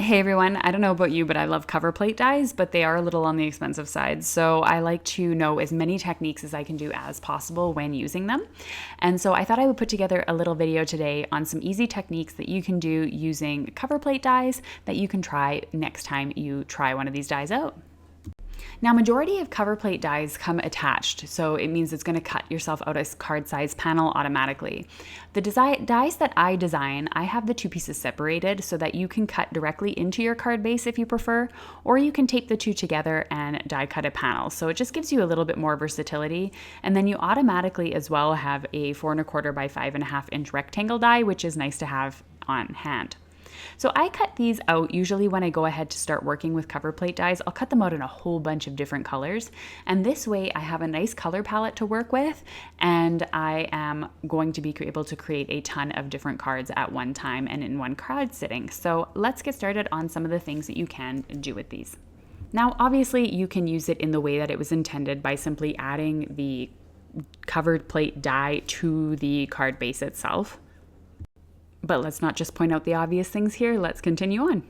Hey everyone, I don't know about you, but I love cover plate dies, but they are a little on the expensive side. So I like to know as many techniques as I can do as possible when using them. And so I thought I would put together a little video today on some easy techniques that you can do using cover plate dies that you can try next time you try one of these dies out. Now, majority of cover plate dies come attached, so it means it's going to cut yourself out a card size panel automatically. The dies that I design, I have the two pieces separated so that you can cut directly into your card base if you prefer, or you can tape the two together and die cut a panel. So it just gives you a little bit more versatility. And then you automatically as well have a 4 1/4 by 5.5 inch rectangle die, which is nice to have on hand. So I cut these out usually when I go ahead to start working with cover plate dies. I'll cut them out in a whole bunch of different colors. And this way I have a nice color palette to work with, and I am going to be able to create a ton of different cards at one time and in one card sitting. So let's get started on some of the things that you can do with these. Now, obviously you can use it in the way that it was intended by simply adding the covered plate die to the card base itself. But let's not just point out the obvious things here, let's continue on.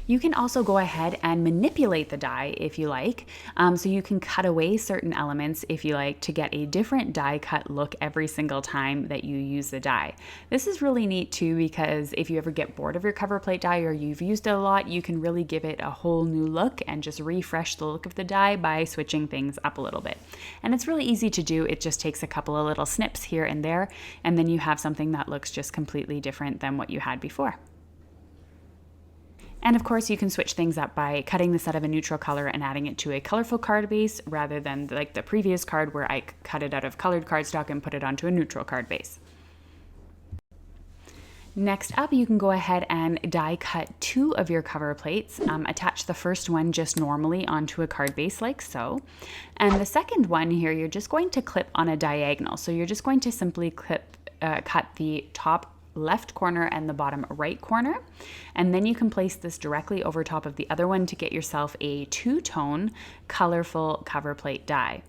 You can also go ahead and manipulate the die if you like. So you can cut away certain elements if you like to get a different die cut look every single time that you use the die. This is really neat too, because if you ever get bored of your cover plate die or you've used it a lot, you can really give it a whole new look and just refresh the look of the die by switching things up a little bit. And it's really easy to do. It just takes a couple of little snips here and there, and then you have something that looks just completely different than what you had before. And of course, you can switch things up by cutting the set of a neutral color and adding it to a colorful card base rather than like the previous card where I cut it out of colored cardstock and put it onto a neutral card base. Next up, you can go ahead and die cut two of your cover plates. Attach the first one just normally onto a card base like so. And the second one here, you're just going to clip on a diagonal. So you're just going to simply cut the top left corner and the bottom right corner, and then you can place this directly over top of the other one to get yourself a two-tone colorful cover plate die.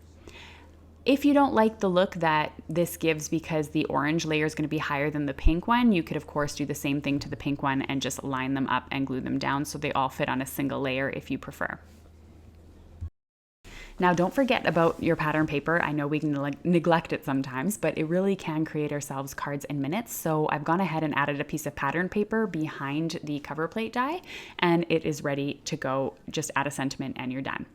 If you don't like the look that this gives because the orange layer is going to be higher than the pink one, you could of course do the same thing to the pink one and just line them up and glue them down so they all fit on a single layer if you prefer. Now, don't forget about your pattern paper. I know we can neglect it sometimes, but it really can create ourselves cards in minutes. So I've gone ahead and added a piece of pattern paper behind the cover plate die, and it is ready to go. Just add a sentiment and you're done.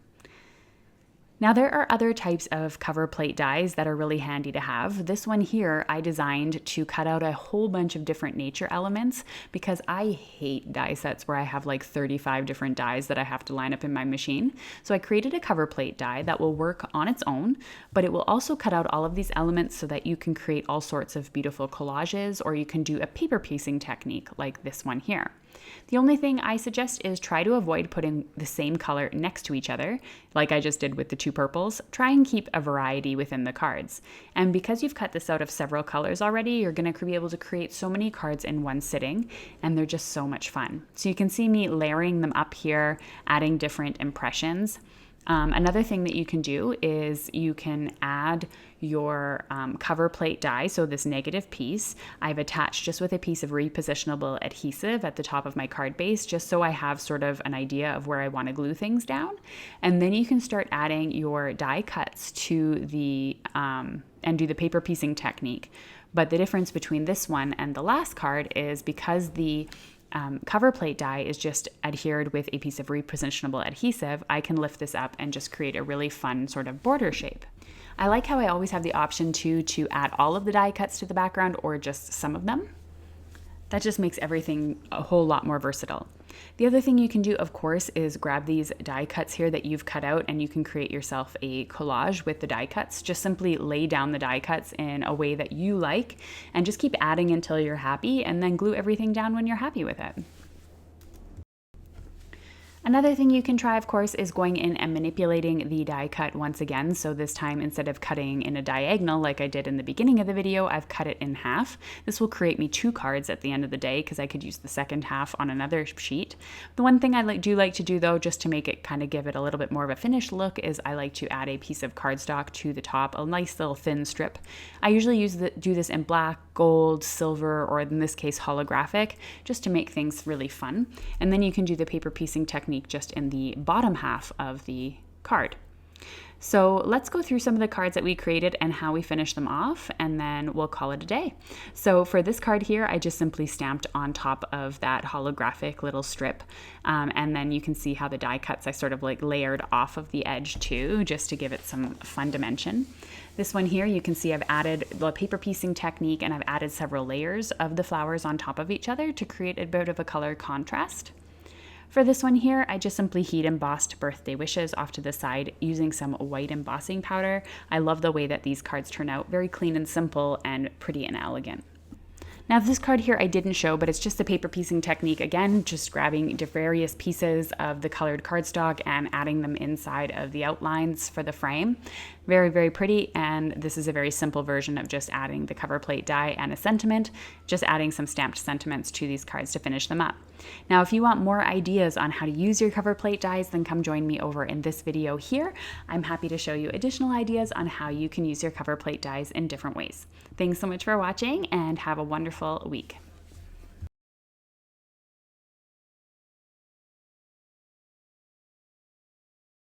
Now, there are other types of cover plate dies that are really handy to have. This one here I designed to cut out a whole bunch of different nature elements because I hate die sets where I have like 35 different dies that I have to line up in my machine. So I created a cover plate die that will work on its own, but it will also cut out all of these elements so that you can create all sorts of beautiful collages, or you can do a paper piecing technique like this one here. The only thing I suggest is try to avoid putting the same color next to each other, like I just did with the two purples. Try and keep a variety within the cards. And because you've cut this out of several colors already, you're going to be able to create so many cards in one sitting, and they're just so much fun. So you can see me layering them up here, adding different impressions. Another thing that you can do is you can add your cover plate die, so this negative piece, I've attached just with a piece of repositionable adhesive at the top of my card base, just so I have sort of an idea of where I want to glue things down. And then you can start adding your die cuts to the, and do the paper piecing technique. But the difference between this one and the last card is because the cover plate die is just adhered with a piece of repositionable adhesive, I can lift this up and just create a really fun sort of border shape. I like how I always have the option to add all of the die cuts to the background or just some of them. That just makes everything a whole lot more versatile. The other thing you can do, of course, is grab these die cuts here that you've cut out, and you can create yourself a collage with the die cuts. Just simply lay down the die cuts in a way that you like and just keep adding until you're happy, and then glue everything down when you're happy with it. Another thing you can try, of course, is going in and manipulating the die cut once again. So this time, instead of cutting in a diagonal like I did in the beginning of the video, I've cut it in half. This will create me 2 cards at the end of the day because I could use the second half on another sheet. The one thing I do like to do though, just to make it kind of give it a little bit more of a finished look, is I like to add a piece of cardstock to the top, a nice little thin strip. I usually do this in black, gold, silver, or in this case holographic, just to make things really fun. And then you can do the paper piecing technique just in the bottom half of the card. So let's go through some of the cards that we created and how we finish them off, and then we'll call it a day. So for this card here, I just simply stamped on top of that holographic little strip. And then you can see how the die cuts I sort of like layered off of the edge too, just to give it some fun dimension. This one here, you can see I've added the paper piecing technique, and I've added several layers of the flowers on top of each other to create a bit of a color contrast. For this one here, I just simply heat embossed birthday wishes off to the side using some white embossing powder. I love the way that these cards turn out, very clean and simple and pretty and elegant. Now this card here I didn't show, but it's just the paper piecing technique. Again, just grabbing various pieces of the colored cardstock and adding them inside of the outlines for the frame. Very, very pretty, and this is a very simple version of just adding the cover plate die and a sentiment, just adding some stamped sentiments to these cards to finish them up. Now, if you want more ideas on how to use your cover plate dies, then come join me over in this video here. I'm happy to show you additional ideas on how you can use your cover plate dies in different ways. Thanks so much for watching, and have a wonderful week.